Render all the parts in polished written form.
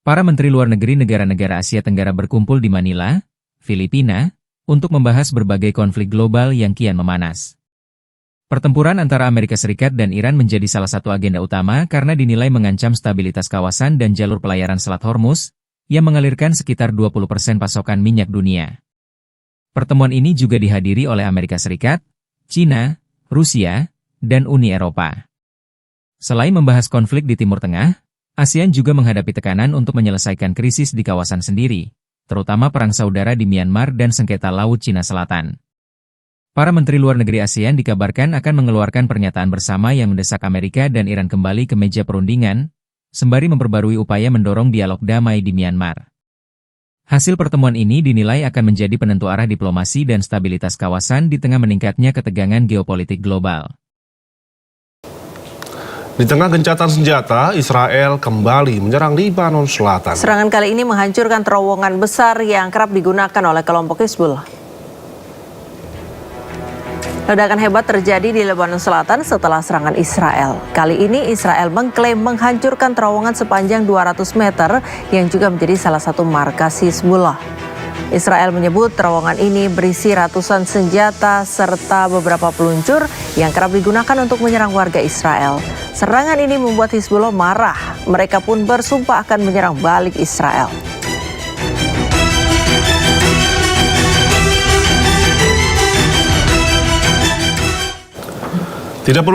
Para Menteri Luar Negeri negara-negara Asia Tenggara berkumpul di Manila, Filipina, untuk membahas berbagai konflik global yang kian memanas. Pertempuran antara Amerika Serikat dan Iran menjadi salah satu agenda utama karena dinilai mengancam stabilitas kawasan dan jalur pelayaran Selat Hormuz, yang mengalirkan sekitar 20% pasokan minyak dunia. Pertemuan ini juga dihadiri oleh Amerika Serikat, China, Rusia, dan Uni Eropa. Selain membahas konflik di Timur Tengah, ASEAN juga menghadapi tekanan untuk menyelesaikan krisis di kawasan sendiri, terutama perang saudara di Myanmar dan sengketa Laut Cina Selatan. Para Menteri Luar Negeri ASEAN dikabarkan akan mengeluarkan pernyataan bersama yang mendesak Amerika dan Iran kembali ke meja perundingan, sembari memperbarui upaya mendorong dialog damai di Myanmar. Hasil pertemuan ini dinilai akan menjadi penentu arah diplomasi dan stabilitas kawasan di tengah meningkatnya ketegangan geopolitik global. Di tengah gencatan senjata, Israel kembali menyerang Lebanon Selatan. Serangan kali ini menghancurkan terowongan besar yang kerap digunakan oleh kelompok Hizbullah. Ledakan hebat terjadi di Lebanon Selatan setelah serangan Israel. Kali ini Israel mengklaim menghancurkan terowongan sepanjang 200 meter yang juga menjadi salah satu markas Hizbullah. Israel menyebut terowongan ini berisi ratusan senjata serta beberapa peluncur yang kerap digunakan untuk menyerang warga Israel. Serangan ini membuat Hizbullah marah. Mereka pun bersumpah akan menyerang balik Israel. Tidak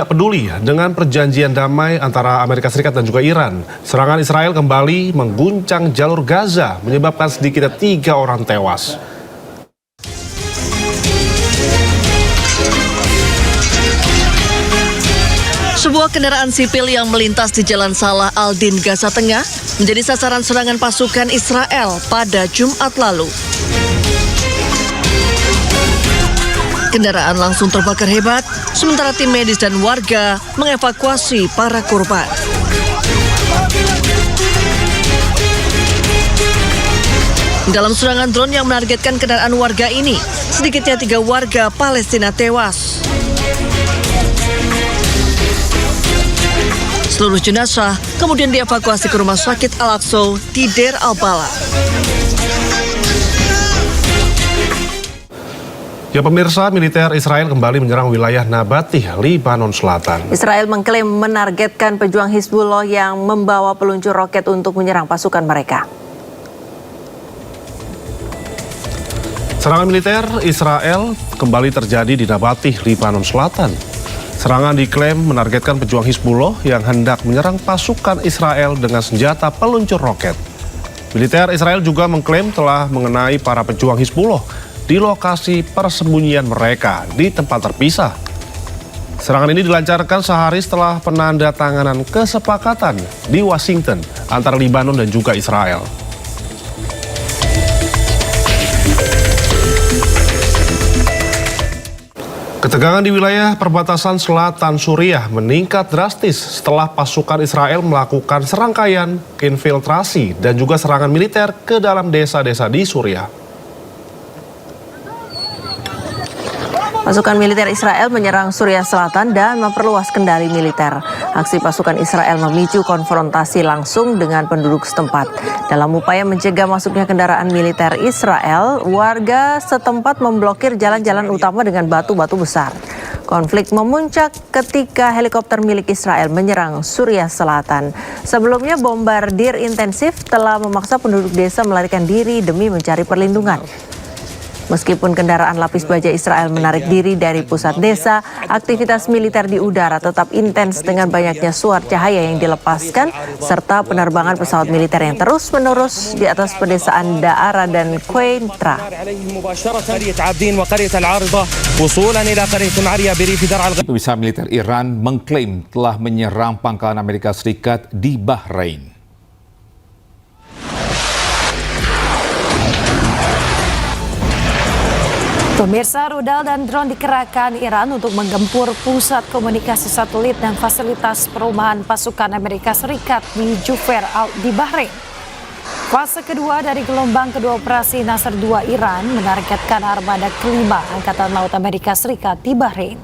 peduli dengan perjanjian damai antara Amerika Serikat dan juga Iran, serangan Israel kembali mengguncang jalur Gaza, menyebabkan sedikitnya 3 orang tewas. Sebuah kendaraan sipil yang melintas di Jalan Salah Al-Din, Gaza Tengah, menjadi sasaran serangan pasukan Israel pada Jumat lalu. Kendaraan langsung terbakar hebat, sementara tim medis dan warga mengevakuasi para korban. Dalam serangan drone yang menargetkan kendaraan warga ini, sedikitnya 3 warga Palestina tewas. Seluruh jenazah kemudian dievakuasi ke Rumah Sakit Al-Aqsa di Deir al-Balah. Ya pemirsa, militer Israel kembali menyerang wilayah Nabatih, Lebanon Selatan. Israel mengklaim menargetkan pejuang Hizbullah yang membawa peluncur roket untuk menyerang pasukan mereka. Serangan militer Israel kembali terjadi di Nabatih, Lebanon Selatan. Serangan diklaim menargetkan pejuang Hizbullah yang hendak menyerang pasukan Israel dengan senjata peluncur roket. Militer Israel juga mengklaim telah mengenai para pejuang Hizbullah di lokasi persembunyian mereka di tempat terpisah. Serangan ini dilancarkan sehari setelah penandatanganan kesepakatan di Washington antara Lebanon dan juga Israel. Ketegangan di wilayah perbatasan selatan Suriah meningkat drastis setelah pasukan Israel melakukan serangkaian infiltrasi dan juga serangan militer ke dalam desa-desa di Suriah. Pasukan militer Israel menyerang Suriah Selatan dan memperluas kendali militer. Aksi pasukan Israel memicu konfrontasi langsung dengan penduduk setempat. Dalam upaya mencegah masuknya kendaraan militer Israel, warga setempat memblokir jalan-jalan utama dengan batu-batu besar. Konflik memuncak ketika helikopter milik Israel menyerang Suriah Selatan. Sebelumnya bombardir intensif telah memaksa penduduk desa melarikan diri demi mencari perlindungan. Meskipun kendaraan lapis baja Israel menarik diri dari pusat desa, aktivitas militer di udara tetap intens dengan banyaknya suar cahaya yang dilepaskan, serta penerbangan pesawat militer yang terus-menerus di atas pedesaan Daara dan Quneitra. Pemirsa, militer Iran mengklaim telah menyerang pangkalan Amerika Serikat di Bahrain. Pemirsa, rudal dan drone dikerahkan Iran untuk menggempur pusat komunikasi satelit dan fasilitas perumahan pasukan Amerika Serikat di Jubair di Bahrain. Fase kedua dari gelombang kedua operasi Nasr 2 Iran menargetkan armada kelima Angkatan Laut Amerika Serikat di Bahrain.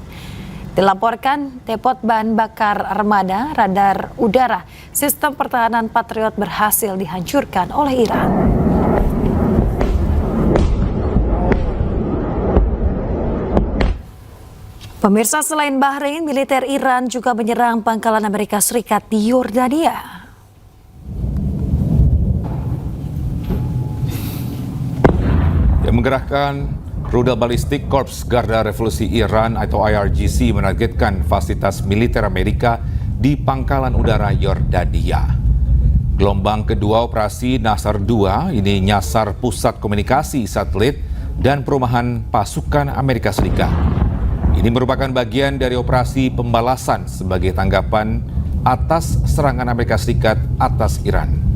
Dilaporkan depot bahan bakar armada radar udara sistem pertahanan Patriot berhasil dihancurkan oleh Iran. Pemirsa, selain Bahrain, militer Iran juga menyerang pangkalan Amerika Serikat di Yordania. Yang menggerakkan rudal balistik Korps Garda Revolusi Iran atau IRGC menargetkan fasilitas militer Amerika di pangkalan udara Yordania. Gelombang kedua operasi Nasar II ini nyasar pusat komunikasi satelit dan perumahan pasukan Amerika Serikat. Ini merupakan bagian dari operasi pembalasan sebagai tanggapan atas serangan Amerika Serikat atas Iran.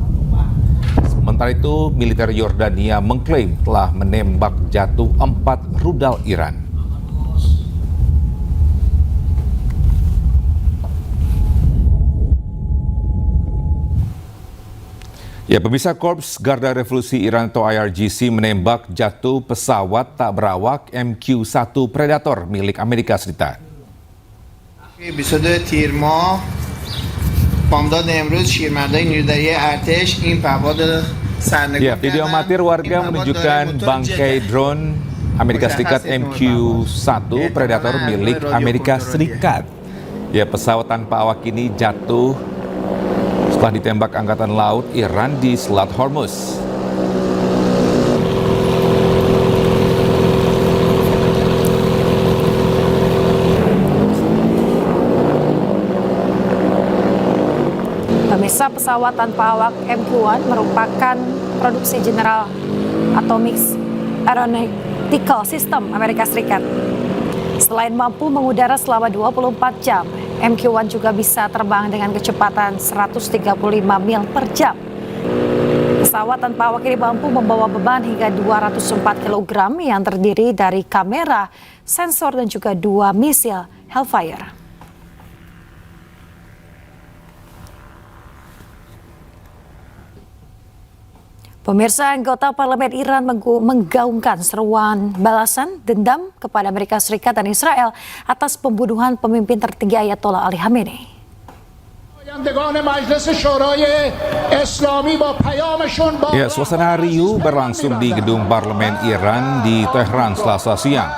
Sementara itu, militer Yordania mengklaim telah menembak jatuh 4 rudal Iran. Ya, pemirsa, Korps Garda Revolusi Iran atau IRGC menembak jatuh pesawat tak berawak MQ-1 Predator milik Amerika Serikat. 22 تیر ماه بامداد امروز شیرمردای نیرودری ارتش این پهپاد سرنگون Ya, video amatir warga menunjukkan bangkai drone Amerika Serikat MQ-1 Predator milik Amerika Serikat. Ya, pesawat tanpa awak ini jatuh setelah ditembak Angkatan Laut Iran di Selat Hormuz. Pemirsa, pesawat tanpa awak MQ-1 merupakan produksi General Atomics Aeronautical System Amerika Serikat. Selain mampu mengudara selama 24 jam, MQ-1 juga bisa terbang dengan kecepatan 135 mil per jam. Pesawat tanpa awak ini mampu membawa beban hingga 204 kg yang terdiri dari kamera, sensor, dan juga 2 misil Hellfire. Pemirsa, anggota parlemen Iran menggaungkan seruan balasan dendam kepada Amerika Serikat dan Israel atas pembunuhan pemimpin tertinggi Ayatollah Ali Khamenei. Ya, suasana riuh berlangsung di gedung parlemen Iran di Tehran Selasa siang.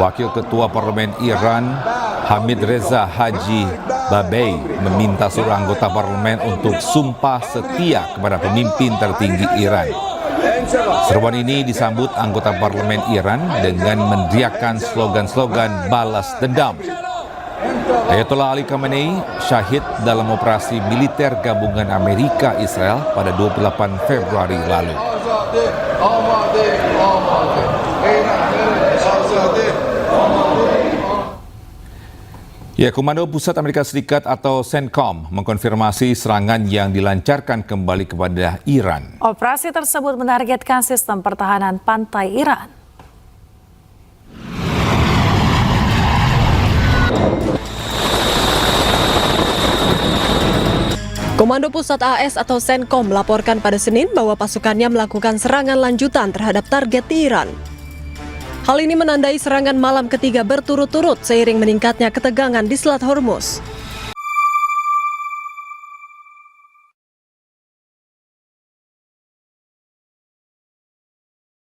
Wakil Ketua Parlemen Iran Hamid Reza Haji Babei meminta seluruh anggota parlemen untuk sumpah setia kepada pemimpin tertinggi Iran. Seruan ini disambut anggota parlemen Iran dengan meneriakkan slogan-slogan balas dendam. Ayatollah Ali Khamenei syahid dalam operasi militer gabungan Amerika Israel pada 28 Februari lalu. Ya, Komando Pusat Amerika Serikat atau CENTCOM mengkonfirmasi serangan yang dilancarkan kembali kepada Iran. Operasi tersebut menargetkan sistem pertahanan pantai Iran. Komando Pusat AS atau CENTCOM melaporkan pada Senin bahwa pasukannya melakukan serangan lanjutan terhadap target di Iran. Hal ini menandai serangan malam ketiga berturut-turut seiring meningkatnya ketegangan di Selat Hormuz.